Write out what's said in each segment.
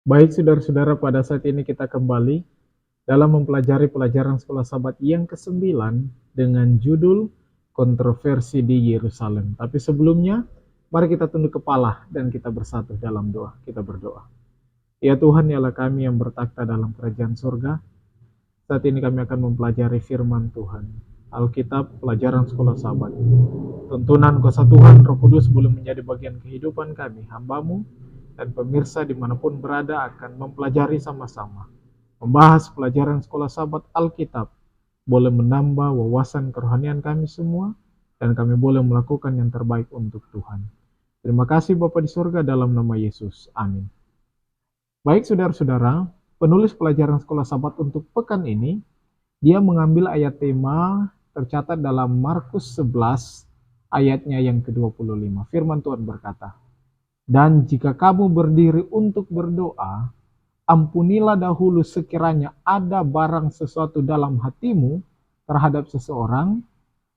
Baik saudara-saudara, pada saat ini kita kembali dalam mempelajari pelajaran sekolah sahabat yang ke-9 dengan judul kontroversi di Yerusalem. Tapi sebelumnya, mari kita tunduk kepala dan kita bersatu dalam doa. Kita berdoa. Ya Tuhan, ya Allah kami yang bertakhta dalam kerajaan surga. Saat ini kami akan mempelajari firman Tuhan. Alkitab, pelajaran sekolah sahabat. Tuntunan kuasa Tuhan, Roh Kudus boleh menjadi bagian kehidupan kami, hamba-Mu, dan pemirsa dimanapun berada akan mempelajari sama-sama. Membahas pelajaran sekolah sahabat Alkitab, boleh menambah wawasan kerohanian kami semua, dan kami boleh melakukan yang terbaik untuk Tuhan. Terima kasih Bapa di surga dalam nama Yesus. Amin. Baik saudara-saudara, penulis pelajaran sekolah sahabat untuk pekan ini, dia mengambil ayat tema tercatat dalam Markus 11 ayatnya yang ke-25. Firman Tuhan berkata, "Dan jika kamu berdiri untuk berdoa, ampunilah dahulu sekiranya ada barang sesuatu dalam hatimu terhadap seseorang,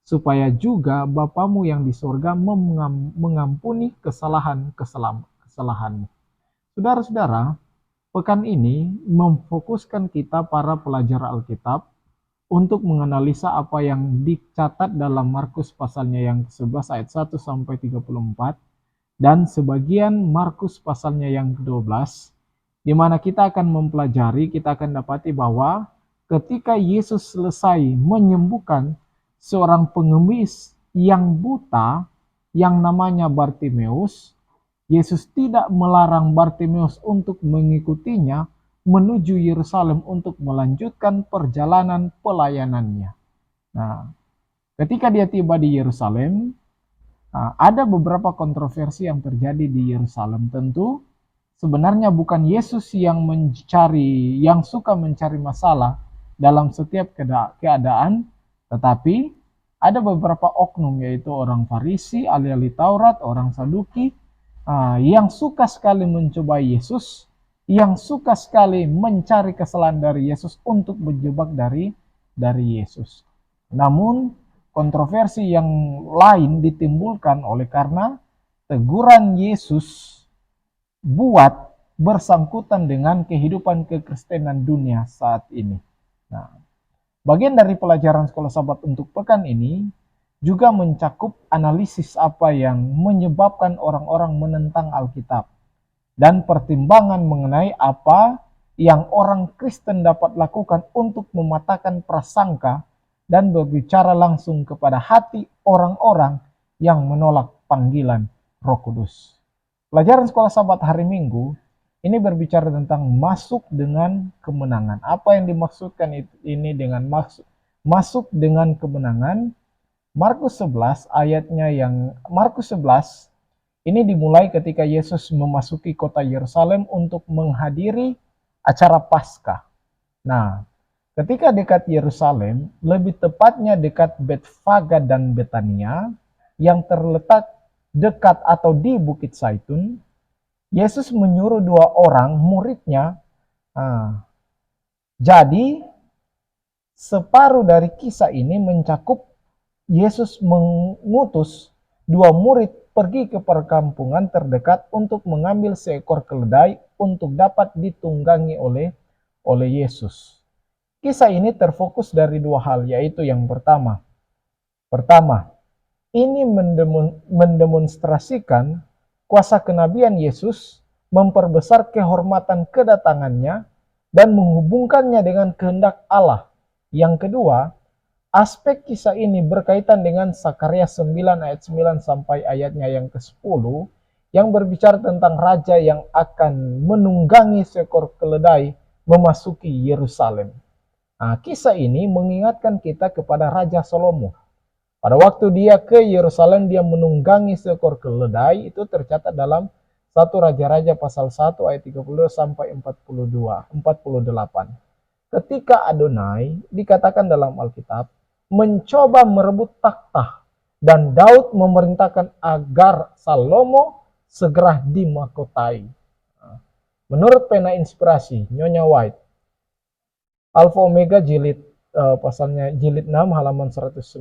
supaya juga Bapamu yang di sorga mengampuni kesalahanmu." Saudara-saudara, pekan ini memfokuskan kita para pelajar Alkitab untuk menganalisa apa yang dicatat dalam Markus pasalnya yang ke-11 ayat 1 sampai 34 dan sebagian Markus pasalnya yang ke-12, di mana kita akan mempelajari, kita akan dapati bahwa ketika Yesus selesai menyembuhkan seorang pengemis yang buta yang namanya Bartimeus, Yesus tidak melarang Bartimeus untuk mengikutinya menuju Yerusalem untuk melanjutkan perjalanan pelayanannya. Nah, ketika dia tiba di Yerusalem, ada beberapa kontroversi yang terjadi di Yerusalem. Tentu sebenarnya bukan Yesus yang suka mencari masalah dalam setiap keadaan, tetapi ada beberapa oknum, yaitu orang Farisi, ahli-ahli Taurat, orang Saduki, yang suka sekali mencobai Yesus, yang suka sekali mencari kesalahan dari Yesus untuk menjebak dari Yesus. Namun kontroversi yang lain ditimbulkan oleh karena teguran Yesus buat bersangkutan dengan kehidupan kekristenan dunia saat ini. Nah, bagian dari pelajaran sekolah sahabat untuk pekan ini juga mencakup analisis apa yang menyebabkan orang-orang menentang Alkitab dan pertimbangan mengenai apa yang orang Kristen dapat lakukan untuk mematahkan prasangka dan berbicara langsung kepada hati orang-orang yang menolak panggilan Roh Kudus. Pelajaran sekolah sahabat hari Minggu ini berbicara tentang masuk dengan kemenangan. Apa yang dimaksudkan ini dengan masuk dengan kemenangan? Markus 11 ini dimulai ketika Yesus memasuki kota Yerusalem untuk menghadiri acara Paskah. Nah, ketika dekat Yerusalem, lebih tepatnya dekat Betfage dan Betania yang terletak dekat atau di Bukit Zaitun, Yesus menyuruh 2 orang muridnya. Jadi separuh dari kisah ini mencakup Yesus mengutus 2 murid pergi ke perkampungan terdekat untuk mengambil seekor keledai untuk dapat ditunggangi oleh Yesus. Kisah ini terfokus dari 2 hal, yaitu yang pertama, ini mendemonstrasikan kuasa kenabian Yesus, memperbesar kehormatan kedatangannya, dan menghubungkannya dengan kehendak Allah. Yang kedua, aspek kisah ini berkaitan dengan Sakaria 9 ayat 9 sampai ayatnya yang ke-10 yang berbicara tentang raja yang akan menunggangi seekor keledai memasuki Yerusalem. Nah, kisah ini mengingatkan kita kepada Raja Salomo. Pada waktu dia ke Yerusalem, dia menunggangi seekor keledai, itu tercatat dalam 1 Raja-Raja pasal 1 ayat 32 sampai 48. Ketika Adonai dikatakan dalam Alkitab mencoba merebut takhta dan Daud memerintahkan agar Salomo segera dimahkotai. Menurut pena inspirasi Nyonya White, Alpha Omega pasalnya jilid 6 halaman 190,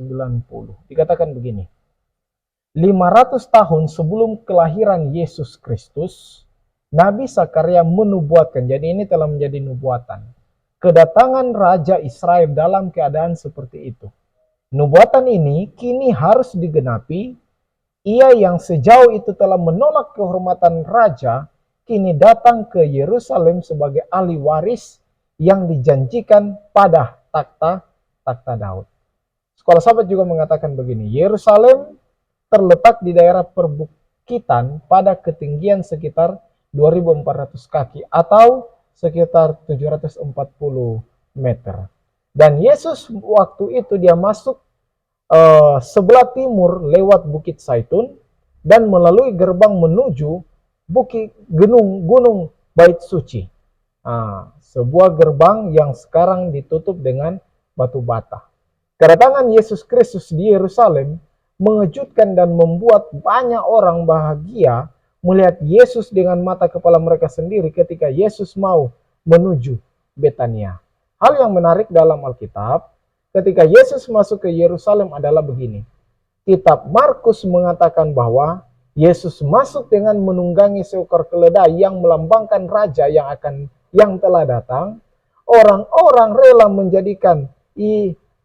dikatakan begini: 500 tahun sebelum kelahiran Yesus Kristus, Nabi Zakaria menubuatkan, jadi ini telah menjadi nubuatan, kedatangan Raja Israel dalam keadaan seperti itu. Nubuatan ini kini harus digenapi. Ia yang sejauh itu telah menolak kehormatan raja, kini datang ke Yerusalem sebagai ahli waris yang dijanjikan pada takhta Daud. Sekolah Sahabat juga mengatakan begini, Yerusalem terletak di daerah perbukitan pada ketinggian sekitar 2.400 kaki atau sekitar 740 meter. Dan Yesus waktu itu dia masuk sebelah timur lewat Bukit Zaitun dan melalui gerbang menuju gunung Bait Suci. Sebuah gerbang yang sekarang ditutup dengan batu bata. Kedatangan Yesus Kristus di Yerusalem mengejutkan dan membuat banyak orang bahagia melihat Yesus dengan mata kepala mereka sendiri ketika Yesus mau menuju Betania. Hal yang menarik dalam Alkitab, ketika Yesus masuk ke Yerusalem adalah begini. Kitab Markus mengatakan bahwa Yesus masuk dengan menunggangi seekor keledai yang melambangkan raja yang telah datang. Orang-orang rela menjadikan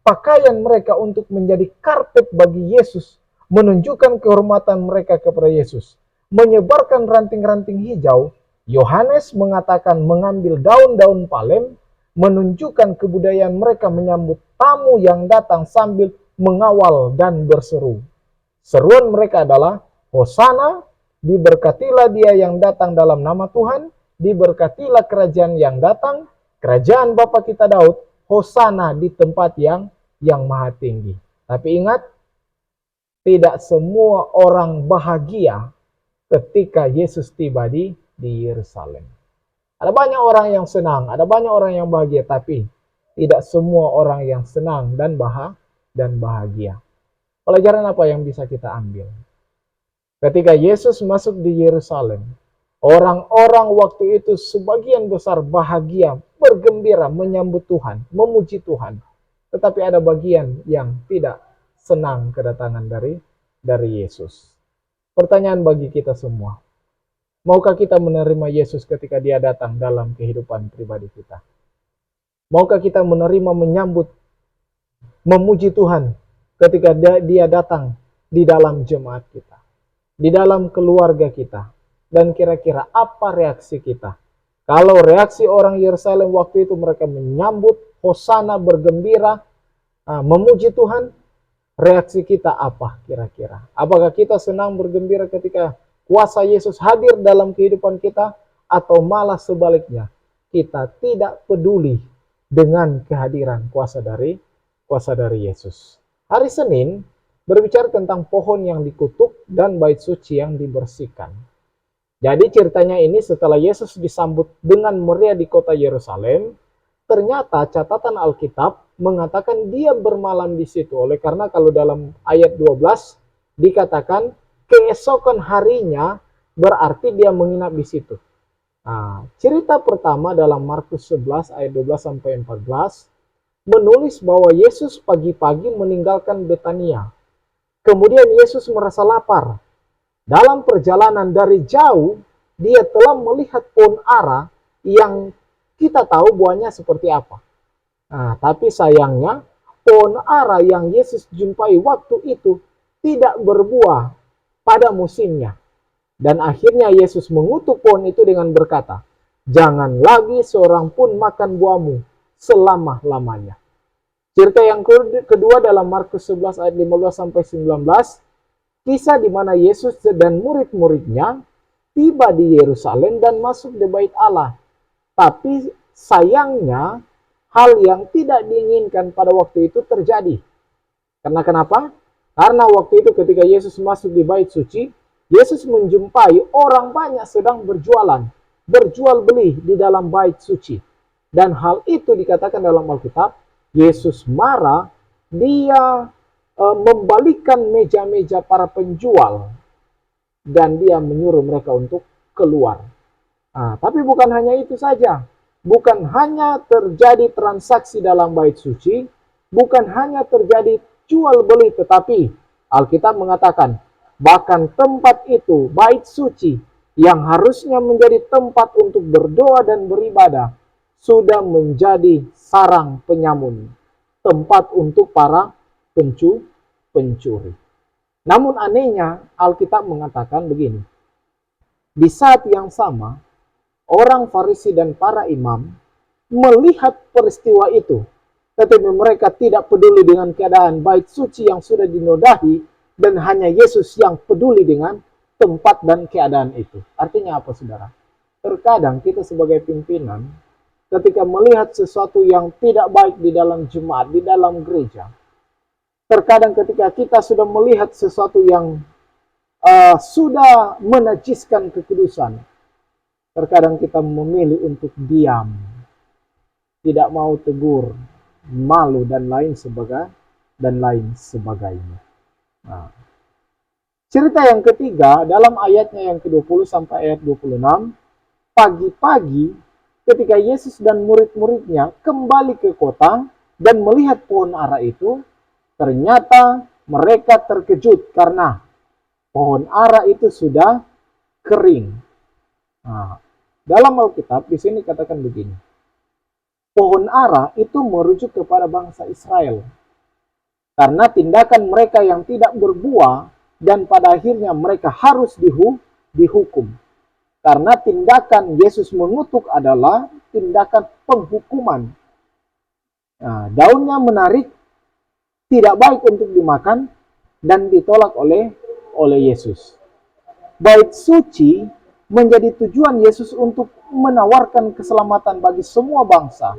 pakaian mereka untuk menjadi karpet bagi Yesus, menunjukkan kehormatan mereka kepada Yesus, menyebarkan ranting-ranting hijau. Yohanes mengatakan mengambil daun-daun palem, menunjukkan kebudayaan mereka menyambut tamu yang datang sambil mengawal dan berseru. Seruan mereka adalah, Hosana, diberkatilah dia yang datang dalam nama Tuhan, diberkatilah kerajaan yang datang, kerajaan Bapa kita Daud, Hosana di tempat yang maha tinggi. Tapi ingat, tidak semua orang bahagia ketika Yesus tiba di Yerusalem. Ada banyak orang yang senang, ada banyak orang yang bahagia, tapi tidak semua orang yang senang dan bahagia. Pelajaran apa yang bisa kita ambil? Ketika Yesus masuk di Yerusalem, orang-orang waktu itu sebagian besar bahagia, bergembira, menyambut Tuhan, memuji Tuhan. Tetapi ada bagian yang tidak senang kedatangan dari Yesus. Pertanyaan bagi kita semua, maukah kita menerima Yesus ketika dia datang dalam kehidupan pribadi kita? Maukah kita menerima, menyambut, memuji Tuhan ketika dia datang di dalam jemaat kita, di dalam keluarga kita? Dan kira-kira apa reaksi kita? Kalau reaksi orang Yerusalem waktu itu mereka menyambut, Hosana, bergembira, memuji Tuhan, reaksi kita apa kira-kira? Apakah kita senang bergembira ketika kuasa Yesus hadir dalam kehidupan kita, atau malah sebaliknya, kita tidak peduli dengan kehadiran kuasa dari Yesus? Hari Senin berbicara tentang pohon yang dikutuk dan bait suci yang dibersihkan. Jadi ceritanya ini setelah Yesus disambut dengan meriah di kota Yerusalem, ternyata catatan Alkitab mengatakan dia bermalam di situ. Oleh karena kalau dalam ayat 12 dikatakan keesokan harinya, berarti dia menginap di situ. Cerita pertama dalam Markus 11 ayat 12 sampai 14 menulis bahwa Yesus pagi-pagi meninggalkan Betania. Kemudian Yesus merasa lapar. Dalam perjalanan dari jauh, dia telah melihat pohon ara yang kita tahu buahnya seperti apa. Tapi sayangnya, pohon ara yang Yesus jumpai waktu itu tidak berbuah pada musimnya. Dan akhirnya Yesus mengutuk pohon itu dengan berkata, jangan lagi seorang pun makan buahmu selama-lamanya. Cerita yang kedua dalam Markus 11 ayat 15 sampai 19, kisah di mana Yesus dan murid-muridnya tiba di Yerusalem dan masuk di bait Allah. Tapi sayangnya hal yang tidak diinginkan pada waktu itu terjadi. Karena kenapa? Karena waktu itu ketika Yesus masuk di bait suci, Yesus menjumpai orang banyak sedang berjual beli di dalam bait suci. Dan hal itu dikatakan dalam Alkitab, Yesus marah, dia membalikkan meja-meja para penjual dan dia menyuruh mereka untuk keluar. Tapi bukan hanya itu saja, bukan hanya terjadi transaksi dalam bait suci, bukan hanya terjadi jual beli, tetapi Alkitab mengatakan bahkan tempat itu, bait suci, yang harusnya menjadi tempat untuk berdoa dan beribadah, sudah menjadi sarang penyamun, tempat untuk para pencuri. Namun anehnya, Alkitab mengatakan begini, di saat yang sama, orang Farisi dan para imam melihat peristiwa itu, tetapi mereka tidak peduli dengan keadaan bait suci yang sudah dinodahi, dan hanya Yesus yang peduli dengan tempat dan keadaan itu. Artinya apa, saudara? Terkadang kita sebagai pimpinan, ketika melihat sesuatu yang tidak baik di dalam jemaat, di dalam gereja, terkadang ketika kita sudah melihat sesuatu yang sudah menajiskan kekudusan, terkadang kita memilih untuk diam, tidak mau tegur, malu dan lain sebagainya. Nah, cerita yang ketiga dalam ayatnya yang ke-20 sampai ayat 26, pagi-pagi ketika Yesus dan murid-muridnya kembali ke kota dan melihat pohon ara itu, ternyata mereka terkejut karena pohon ara itu sudah kering. Nah, dalam Alkitab di sini katakan begini, pohon ara itu merujuk kepada bangsa Israel. Karena tindakan mereka yang tidak berbuah dan pada akhirnya mereka harus dihukum. Karena tindakan Yesus mengutuk adalah tindakan penghukuman. Nah, daunnya menarik, tidak baik untuk dimakan dan ditolak oleh Yesus. Bait suci menjadi tujuan Yesus untuk menawarkan keselamatan bagi semua bangsa.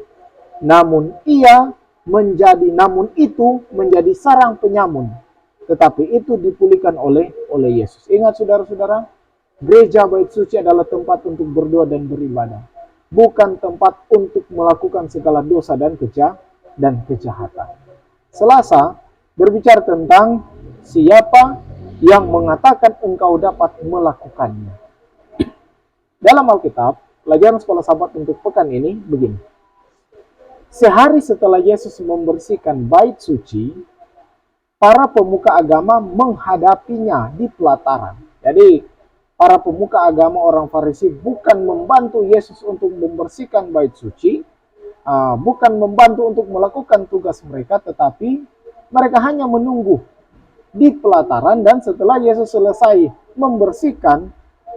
Namun itu menjadi sarang penyamun. Tetapi itu dipulihkan oleh Yesus. Ingat saudara-saudara, gereja bait suci adalah tempat untuk berdoa dan beribadah, bukan tempat untuk melakukan segala dosa dan kejahatan. Selasa berbicara tentang siapa yang mengatakan engkau dapat melakukannya. Dalam Alkitab, pelajaran sekolah sahabat untuk pekan ini begini. Sehari setelah Yesus membersihkan bait suci, para pemuka agama menghadapinya di pelataran. Jadi, para pemuka agama orang Farisi bukan membantu Yesus untuk membersihkan bait suci, bukan membantu untuk melakukan tugas mereka, tetapi mereka hanya menunggu di pelataran, dan setelah Yesus selesai membersihkan,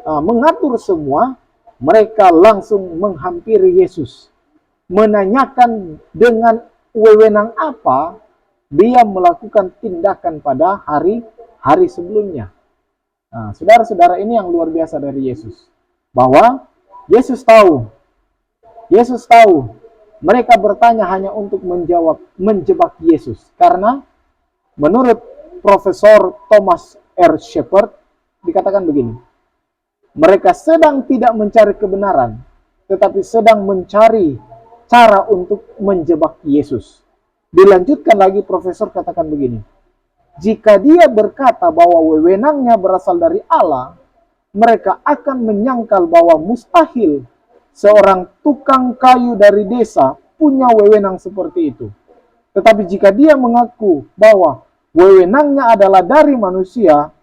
mengatur semua, mereka langsung menghampiri Yesus, menanyakan dengan wewenang apa dia melakukan tindakan pada hari sebelumnya. Nah, saudara-saudara, ini yang luar biasa dari Yesus, bahwa Yesus tahu mereka bertanya hanya untuk menjebak Yesus, karena menurut Profesor Thomas R. Shepard dikatakan begini, mereka sedang tidak mencari kebenaran, tetapi sedang mencari cara untuk menjebak Yesus. Dilanjutkan lagi, Profesor katakan begini, jika dia berkata bahwa wewenangnya berasal dari Allah, mereka akan menyangkal bahwa mustahil seorang tukang kayu dari desa punya wewenang seperti itu. Tetapi jika dia mengaku bahwa wewenangnya adalah dari manusia,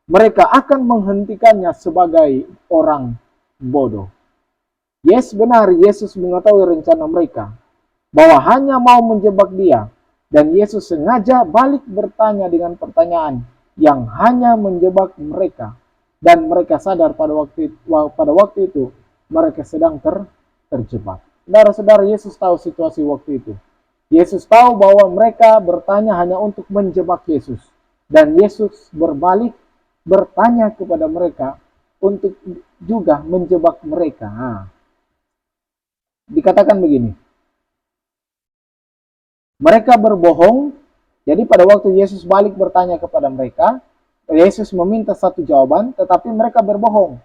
mereka akan menghentikannya sebagai orang bodoh. Yes, benar, Yesus mengetahui rencana mereka, bahwa hanya mau menjebak dia, dan Yesus sengaja balik bertanya dengan pertanyaan yang hanya menjebak mereka, dan mereka sadar pada waktu itu mereka sedang terjebak. Saudara-saudara, Yesus tahu situasi waktu itu. Yesus tahu bahwa mereka bertanya hanya untuk menjebak Yesus, dan Yesus berbalik bertanya kepada mereka untuk juga menjebak mereka. Dikatakan begini, mereka berbohong. Jadi pada waktu Yesus balik bertanya kepada mereka, Yesus meminta satu jawaban, tetapi mereka berbohong.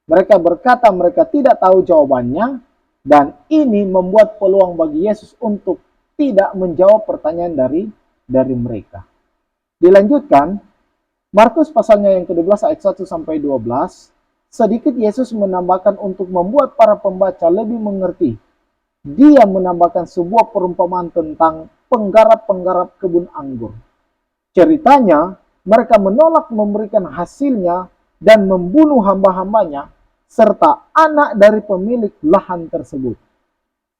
Mereka berkata mereka tidak tahu jawabannya, dan ini membuat peluang bagi Yesus untuk tidak menjawab pertanyaan dari mereka. Dilanjutkan, Markus pasalnya yang ke-12 ayat 1 sampai 12, sedikit Yesus menambahkan untuk membuat para pembaca lebih mengerti. Dia menambahkan sebuah perumpamaan tentang penggarap-penggarap kebun anggur. Ceritanya, mereka menolak memberikan hasilnya dan membunuh hamba-hambanya serta anak dari pemilik lahan tersebut.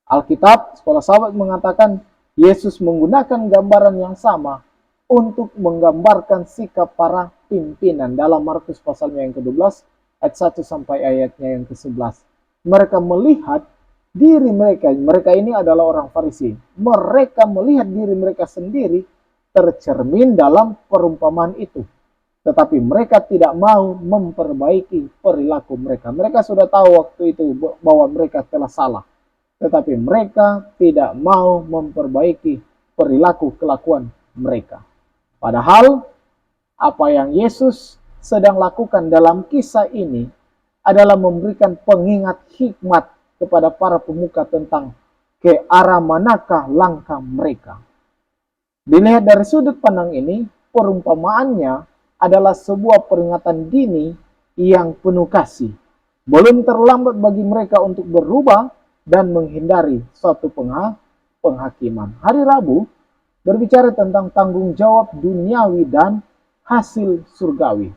Alkitab, sekolah sahabat mengatakan Yesus menggunakan gambaran yang sama untuk menggambarkan sikap para pimpinan dalam Markus pasalnya yang ke-12 ayat 1 sampai ayatnya yang ke-11. Mereka melihat diri mereka ini adalah orang Farisi. Mereka melihat diri mereka sendiri tercermin dalam perumpamaan itu. Tetapi mereka tidak mau memperbaiki perilaku mereka. Mereka sudah tahu waktu itu bahwa mereka telah salah. Tetapi mereka tidak mau memperbaiki perilaku kelakuan mereka. Padahal apa yang Yesus sedang lakukan dalam kisah ini adalah memberikan pengingat hikmat kepada para pemuka tentang ke arah manakah langkah mereka. Dilihat dari sudut pandang ini, perumpamaannya adalah sebuah peringatan dini yang penuh kasih. Belum terlambat bagi mereka untuk berubah dan menghindari suatu penghakiman. Hari Rabu berbicara tentang tanggung jawab duniawi dan hasil surgawi.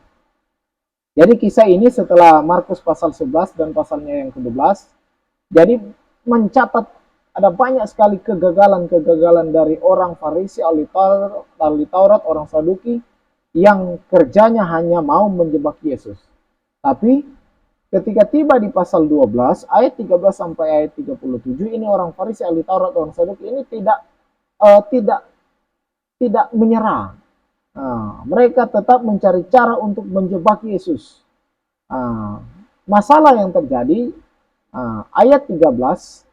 Jadi kisah ini setelah Markus pasal 11 dan pasalnya yang ke-12, jadi mencatat ada banyak sekali kegagalan-kegagalan dari orang Farisi, ahli Taurat, orang Saduki, yang kerjanya hanya mau menjebak Yesus. Tapi ketika tiba di pasal 12 ayat 13 sampai ayat 37, ini orang Farisi, ahli Taurat, orang Saduki ini tidak menyerah. Mereka tetap mencari cara untuk menjebak Yesus. Masalah yang terjadi ayat 13,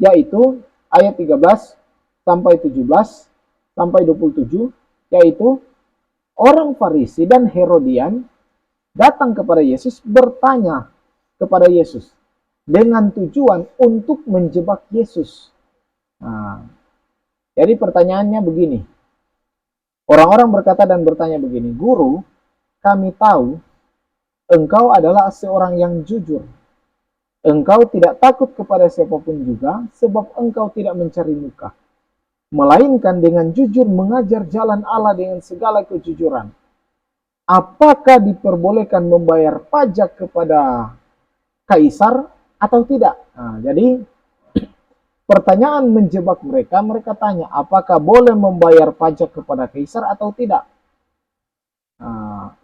yaitu ayat 13 sampai 17 sampai 27, yaitu orang Farisi dan Herodian datang kepada Yesus, bertanya kepada Yesus dengan tujuan untuk menjebak Yesus. Jadi pertanyaannya begini. Orang-orang berkata dan bertanya begini, "Guru, kami tahu engkau adalah seorang yang jujur. Engkau tidak takut kepada siapapun juga, sebab engkau tidak mencari muka, melainkan dengan jujur mengajar jalan Allah dengan segala kejujuran. Apakah diperbolehkan membayar pajak kepada kaisar atau tidak?" Jadi pertanyaan menjebak mereka. Mereka tanya, apakah boleh membayar pajak kepada kaisar atau tidak?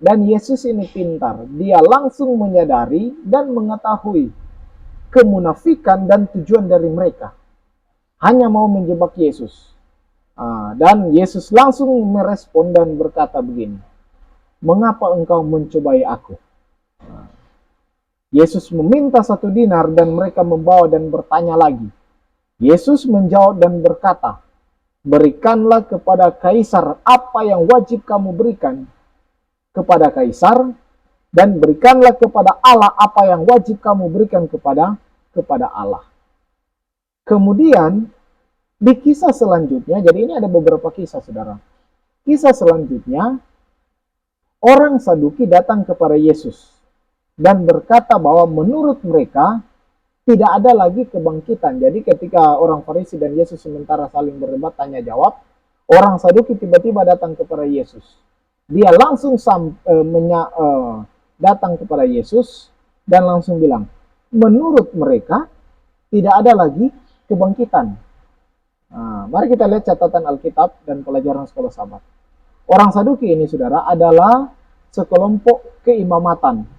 Dan Yesus ini pintar. Dia langsung menyadari dan mengetahui kemunafikan dan tujuan dari mereka. Hanya mau menjebak Yesus. Dan Yesus langsung merespon dan berkata begini, "Mengapa engkau mencobai aku?" Yesus meminta 1 dinar dan mereka membawa dan bertanya lagi. Yesus menjawab dan berkata, "Berikanlah kepada kaisar apa yang wajib kamu berikan kepada kaisar, dan berikanlah kepada Allah apa yang wajib kamu berikan kepada Allah." Kemudian di kisah selanjutnya, jadi ini ada beberapa kisah, saudara. Kisah selanjutnya, orang Saduki datang kepada Yesus dan berkata bahwa menurut mereka tidak ada lagi kebangkitan. Jadi ketika orang Farisi dan Yesus sementara saling berdebat tanya jawab, orang Saduki tiba-tiba datang kepada Yesus. Dia langsung datang kepada Yesus dan langsung bilang, menurut mereka tidak ada lagi kebangkitan. Mari kita lihat catatan Alkitab dan pelajaran sekolah sahabat. Orang Saduki ini, saudara, adalah sekelompok keimamatan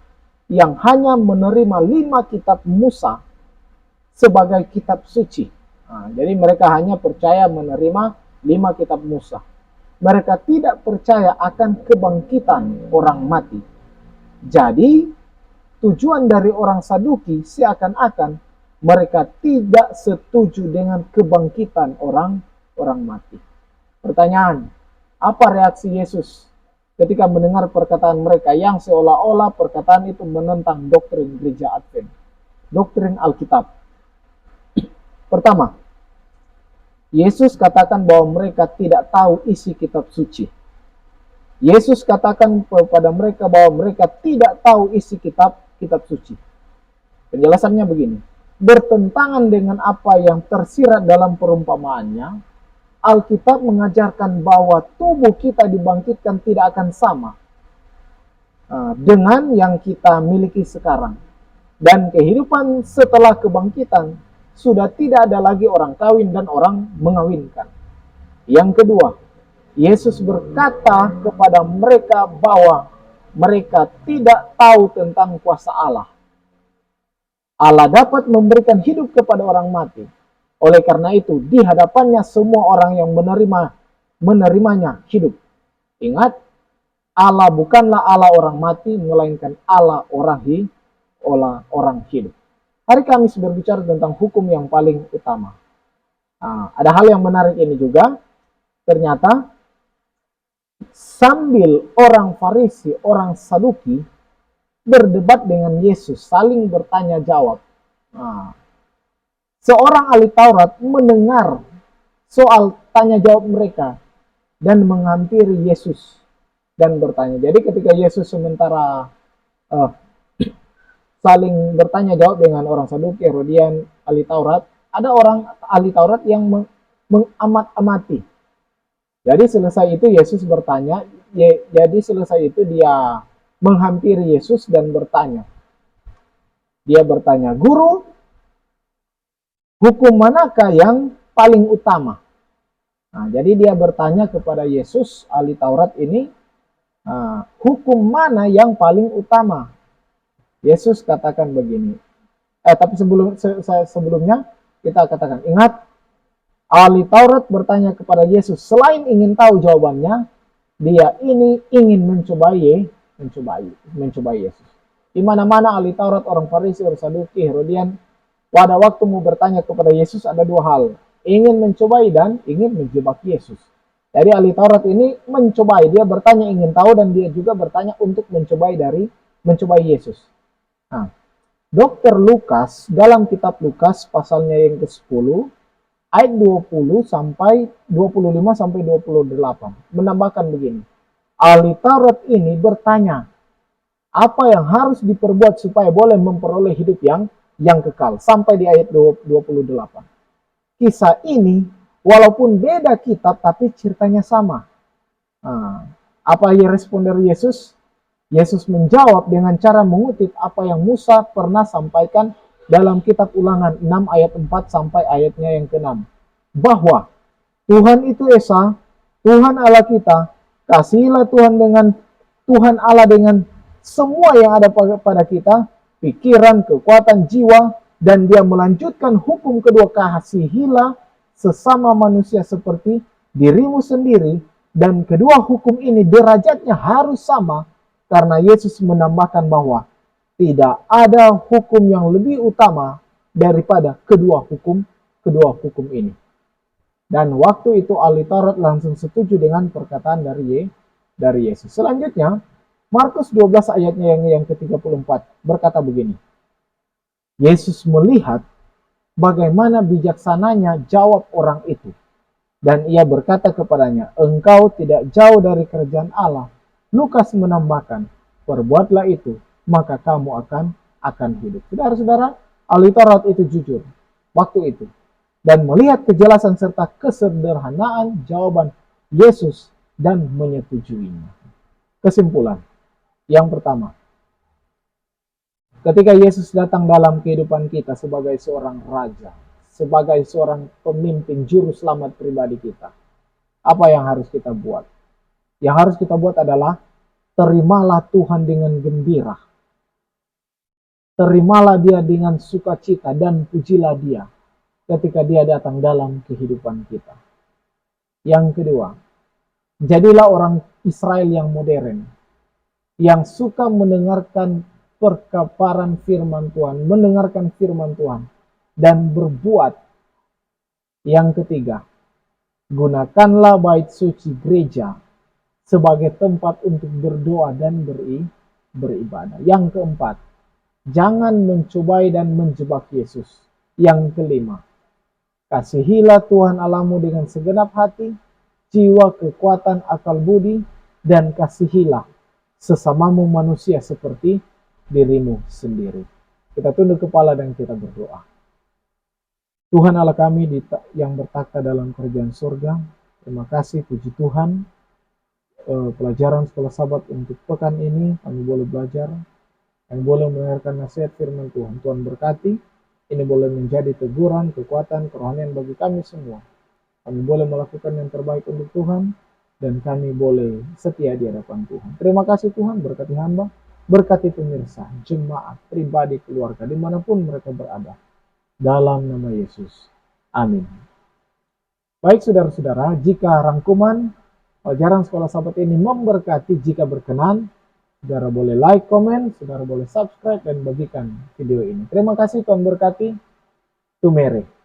yang hanya menerima 5 kitab Musa sebagai kitab suci. Jadi mereka hanya percaya menerima 5 kitab Musa. Mereka tidak percaya akan kebangkitan orang mati. Jadi tujuan dari orang Saduki seakan-akan mereka tidak setuju dengan kebangkitan orang mati. Pertanyaan, apa reaksi Yesus ketika mendengar perkataan mereka yang seolah-olah perkataan itu menentang doktrin gereja Advent, doktrin Alkitab? Pertama, Yesus katakan bahwa mereka tidak tahu isi kitab suci. Yesus katakan kepada mereka bahwa mereka tidak tahu isi kitab suci. Penjelasannya begini, bertentangan dengan apa yang tersirat dalam perumpamaannya, Alkitab mengajarkan bahwa tubuh kita dibangkitkan tidak akan sama dengan yang kita miliki sekarang. dan kehidupan setelah kebangkitan sudah tidak ada lagi orang kawin dan orang mengawinkan. Yang kedua, Yesus berkata kepada mereka bahwa mereka tidak tahu tentang kuasa Allah. Allah dapat memberikan hidup kepada orang mati. Oleh karena itu, di hadapannya semua orang yang menerimanya hidup. Ingat, Allah bukanlah Allah orang mati, melainkan Allah orang hidup. Hari Kamis berbicara tentang hukum yang paling utama. Nah, ada hal yang menarik ini juga. Ternyata sambil orang Farisi, orang Saduki berdebat dengan Yesus, saling bertanya jawab. Nah, seorang ahli Taurat mendengar soal tanya jawab mereka dan menghampiri Yesus dan bertanya. Jadi ketika Yesus sementara saling bertanya jawab dengan orang Saduki, Herodian, ahli Taurat, ada orang ahli Taurat yang mengamat-amati. Jadi selesai itu Yesus bertanya, jadi selesai itu dia menghampiri Yesus dan bertanya. Dia bertanya, "Guru, hukum manakah yang paling utama?" Nah, jadi dia bertanya kepada Yesus, ahli Taurat ini, hukum mana yang paling utama? Yesus katakan begini. Tapi sebelumnya kita katakan, ingat, ahli Taurat bertanya kepada Yesus, selain ingin tahu jawabannya, dia ini ingin mencobai Yesus. Di mana-mana ahli Taurat, orang Farisi, orang Saduki, Herodian, pada waktu mau bertanya kepada Yesus ada dua hal, ingin mencobai dan ingin menjebak Yesus. Jadi ahli Taurat ini mencobai, dia bertanya ingin tahu dan dia juga bertanya untuk mencobai Yesus. Nah, Dr. Lukas dalam kitab Lukas pasalnya yang ke-10 ayat 20 sampai 25 sampai 28 menambahkan begini. Ahli Taurat ini bertanya, apa yang harus diperbuat supaya boleh memperoleh hidup yang kekal, sampai di ayat 28. Kisah ini walaupun beda kitab tapi ceritanya sama. Nah, apa yang respon dari Yesus? Yesus menjawab dengan cara mengutip apa yang Musa pernah sampaikan dalam kitab Ulangan 6 ayat 4 sampai ayatnya yang ke-6. Bahwa Tuhan itu Esa, Tuhan Allah kita, kasihilah Tuhan Allah dengan semua yang ada pada kita, pikiran, kekuatan, jiwa, dan dia melanjutkan hukum kedua, kasihilah sesama manusia seperti dirimu sendiri, dan kedua hukum ini derajatnya harus sama, karena Yesus menambahkan bahwa tidak ada hukum yang lebih utama daripada kedua hukum ini. Dan waktu itu ahli Taurat langsung setuju dengan perkataan dari Yesus. Selanjutnya, Markus 12 ayatnya yang ke-34 berkata begini. Yesus melihat bagaimana bijaksananya jawab orang itu. Dan ia berkata kepadanya, engkau tidak jauh dari kerajaan Allah. Lukas menambahkan, perbuatlah itu, maka kamu akan hidup. Saudara-saudara, ahli Taurat itu jujur waktu itu. Dan melihat kejelasan serta kesederhanaan jawaban Yesus dan menyetujuinya. Kesimpulan. Yang pertama, ketika Yesus datang dalam kehidupan kita sebagai seorang raja, sebagai seorang pemimpin juru selamat pribadi kita, apa yang harus kita buat? Yang harus kita buat adalah terimalah Tuhan dengan gembira. Terimalah dia dengan sukacita dan pujilah dia ketika dia datang dalam kehidupan kita. Yang kedua, jadilah orang Israel yang modern, yang suka mendengarkan perkaparan firman Tuhan, mendengarkan firman Tuhan, dan berbuat. Yang ketiga, gunakanlah bait suci gereja sebagai tempat untuk berdoa dan beribadah. Yang keempat, jangan mencobai dan menjebak Yesus. Yang kelima, kasihilah Tuhan Allahmu dengan segenap hati, jiwa, kekuatan, akal budi, dan kasihilah sesamamu manusia seperti dirimu sendiri. Kita tunduk kepala dan kita berdoa. Tuhan Allah kami yang bertakhta dalam kerajaan surga, terima kasih, puji Tuhan, pelajaran sekolah sahabat untuk pekan ini kami boleh belajar yang boleh mendengarkan nasihat firman Tuhan. Tuhan berkati, ini boleh menjadi teguran, kekuatan, kerohanian bagi kami semua. Kami boleh melakukan yang terbaik untuk Tuhan, dan kami boleh setia di hadapan Tuhan. Terima kasih Tuhan, berkati hamba, berkati pemirsa, jemaat, pribadi, keluarga, dimanapun mereka berada. Dalam nama Yesus. Amin. Baik saudara-saudara, jika rangkuman pelajaran Sekolah Sahabat ini memberkati, jika berkenan, saudara boleh like, komen, saudara boleh subscribe, dan bagikan video ini. Terima kasih, Tuhan berkati. Tumere.